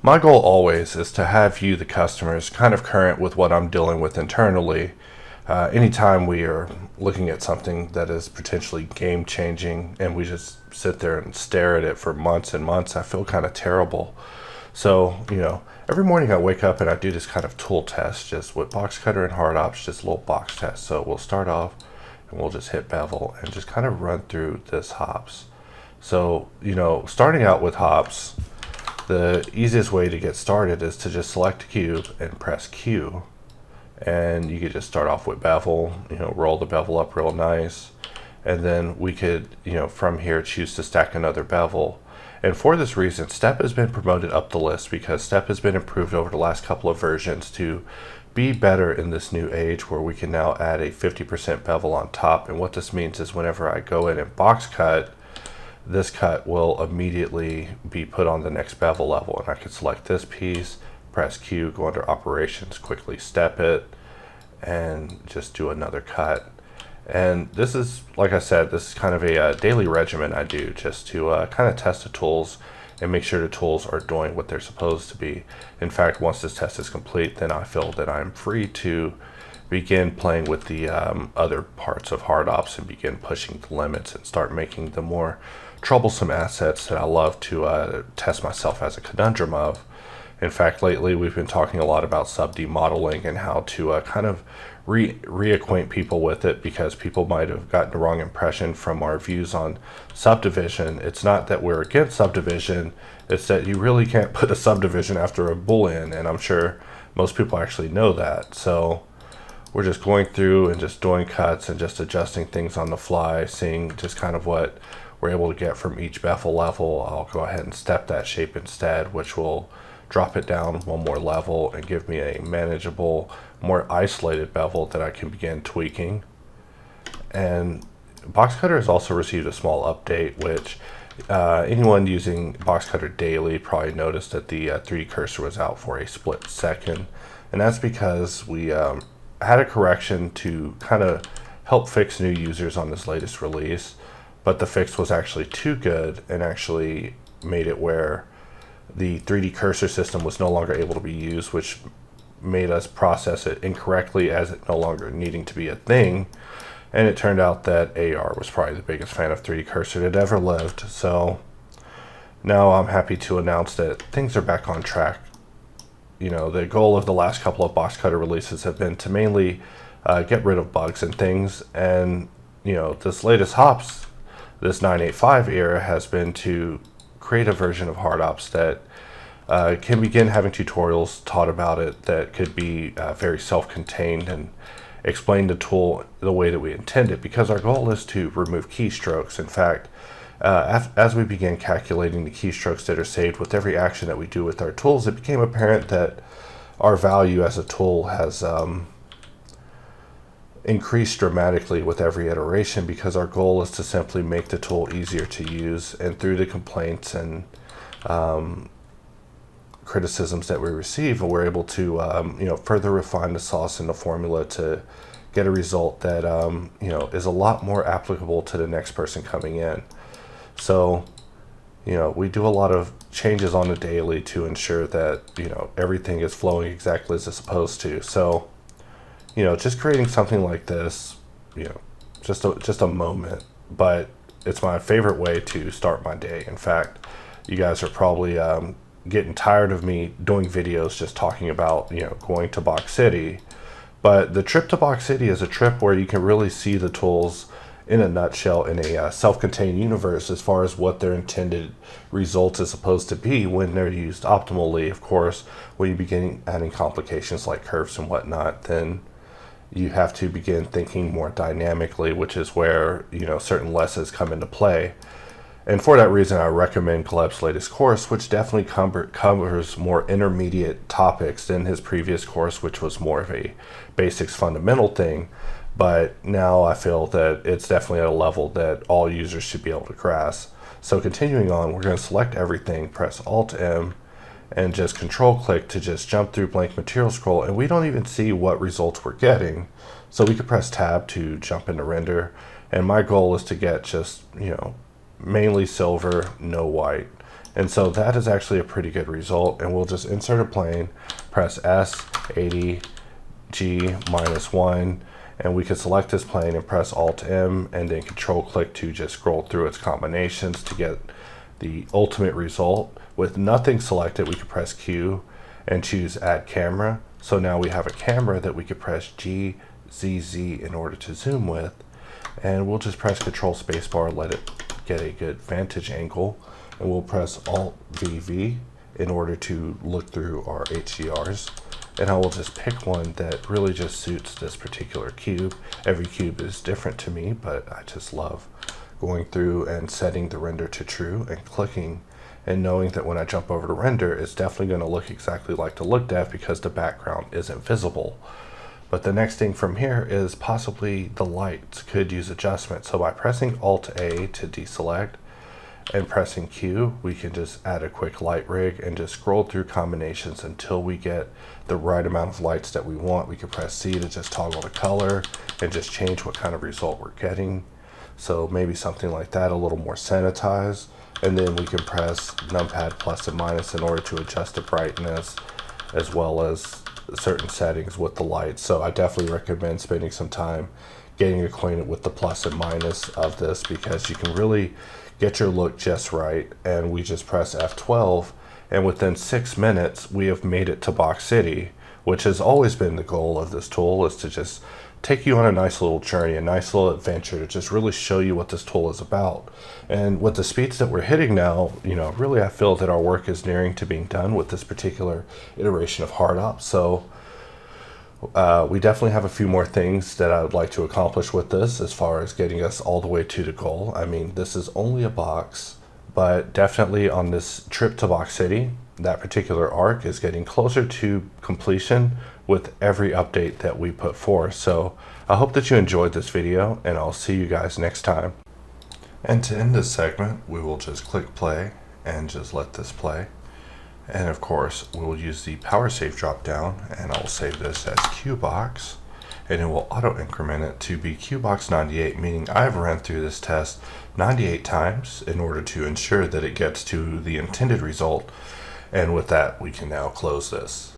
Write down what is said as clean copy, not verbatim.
My goal always is to have you, the customers, kind of current with what I'm dealing with internally. Anytime we are looking at something that is potentially game changing and we just sit there and stare at it for months and months, I feel kind of terrible. So, every morning I wake up and I do this kind of tool test just with box cutter and hard ops, just a little box test. So we'll start off and we'll just hit bevel and just kind of run through this hops. So, starting out with hops, the easiest way to get started is to just select a cube and press Q. And you could just start off with bevel, roll the bevel up real nice. And then we could, from here choose to stack another bevel. And for this reason, step has been promoted up the list because step has been improved over the last couple of versions to be better in this new age where we can now add a 50% bevel on top. And what this means is whenever I go in and box cut, this cut will immediately be put on the next bevel level. And I can select this piece, press Q, go under operations, quickly step it, and just do another cut. And this is, like I said, this is kind of a daily regimen I do just to kind of test the tools and make sure the tools are doing what they're supposed to be. In fact, once this test is complete, then I feel that I'm free to begin playing with the other parts of hard ops and begin pushing the limits and start making the more troublesome assets that I love to test myself as a conundrum of. In fact, lately we've been talking a lot about sub-D modeling and how to kind of reacquaint people with it because people might have gotten the wrong impression from our views on subdivision. It's not that we're against subdivision, it's that you really can't put a subdivision after a boolean, and I'm sure most people actually know that. So we're just going through and just doing cuts and just adjusting things on the fly, seeing just kind of what we're able to get from each bevel level. I'll go ahead and step that shape instead, which will drop it down one more level and give me a manageable, more isolated bevel that I can begin tweaking. And Box Cutter has also received a small update, which anyone using Box Cutter daily probably noticed that the 3D cursor was out for a split second. And that's because we had a correction to kind of help fix new users on this latest release, but the fix was actually too good and actually made it where the 3D cursor system was no longer able to be used, which made us process it incorrectly as it no longer needing to be a thing. And it turned out that AR was probably the biggest fan of 3D cursor that ever lived. So now I'm happy to announce that things are back on track. The goal of the last couple of Box Cutter releases have been to mainly get rid of bugs and things. And, this latest hops, this 985 era, has been to create a version of hard ops that can begin having tutorials taught about it that could be very self-contained and explain the tool the way that we intend it, because our goal is to remove keystrokes. In fact, as we began calculating the keystrokes that are saved with every action that we do with our tools, it became apparent that our value as a tool has increased dramatically with every iteration, because our goal is to simply make the tool easier to use. And through the complaints and criticisms that we receive, we're able to further refine the sauce and the formula to get a result that is a lot more applicable to the next person coming in. So we do a lot of changes on the daily to ensure that everything is flowing exactly as it's supposed to. So just creating something like this, just a moment, but it's my favorite way to start my day. In fact, you guys are probably getting tired of me doing videos just talking about, going to Box City. But the trip to Box City is a trip where you can really see the tools in a nutshell in a self-contained universe as far as what their intended results is supposed to be when they're used optimally. Of course, when you begin adding complications like curves and whatnot, then you have to begin thinking more dynamically, which is where certain lessons come into play. And for that reason, I recommend Gleb's latest course, which definitely covers more intermediate topics than his previous course, which was more of a basics fundamental thing. But now I feel that it's definitely at a level that all users should be able to grasp. So continuing on, we're going to select everything, press Alt-M, and just control click to just jump through blank material scroll, and we don't even see what results we're getting. So we could press tab to jump into render, and my goal is to get just mainly silver, no white, And so that is actually a pretty good result. And we'll just insert a plane, press S, 80, G, -1, and we can select this plane and press Alt M and then Control click to just scroll through its combinations to get the ultimate result. With nothing selected, we can press Q and choose Add Camera. So now we have a camera that we could press G, Z, Z in order to zoom with. And we'll just press Control Spacebar, let it get a good vantage angle. And we'll press Alt VV in order to look through our HDRs. And I will just pick one that really just suits this particular cube. Every cube is different to me, but I just love going through and setting the render to true and clicking and knowing that when I jump over to render, it's definitely going to look exactly like the look dev because the background isn't visible. But the next thing from here is possibly the lights could use adjustment. So by pressing Alt A to deselect and pressing Q, we can just add a quick light rig and just scroll through combinations until we get the right amount of lights that we want. We can press C to just toggle the color and just change what kind of result we're getting. So maybe something like that, a little more sanitized. And then we can press numpad plus and minus in order to adjust the brightness as well as certain settings with the lights. So I definitely recommend spending some time getting acquainted with the plus and minus of this because you can really get your look just right. And we just press F12 and within 6 minutes we have made it to Box City, which has always been the goal of this tool, is to just take you on a nice little journey, a nice little adventure to just really show you what this tool is about. And with the speeds that we're hitting now, really I feel that our work is nearing to being done with this particular iteration of HardOps. So we definitely have a few more things that I would like to accomplish with this as far as getting us all the way to the goal. I mean, this is only a box, but definitely on this trip to Box City, that particular arc is getting closer to completion with every update that we put forth. So I hope that you enjoyed this video and I'll see you guys next time. And to end this segment, we will just click play and just let this play. And of course, we'll use the power save drop down and I'll save this as QBox and it will auto increment it to be QBox 98, meaning I've run through this test 98 times in order to ensure that it gets to the intended result. And with that, we can now close this.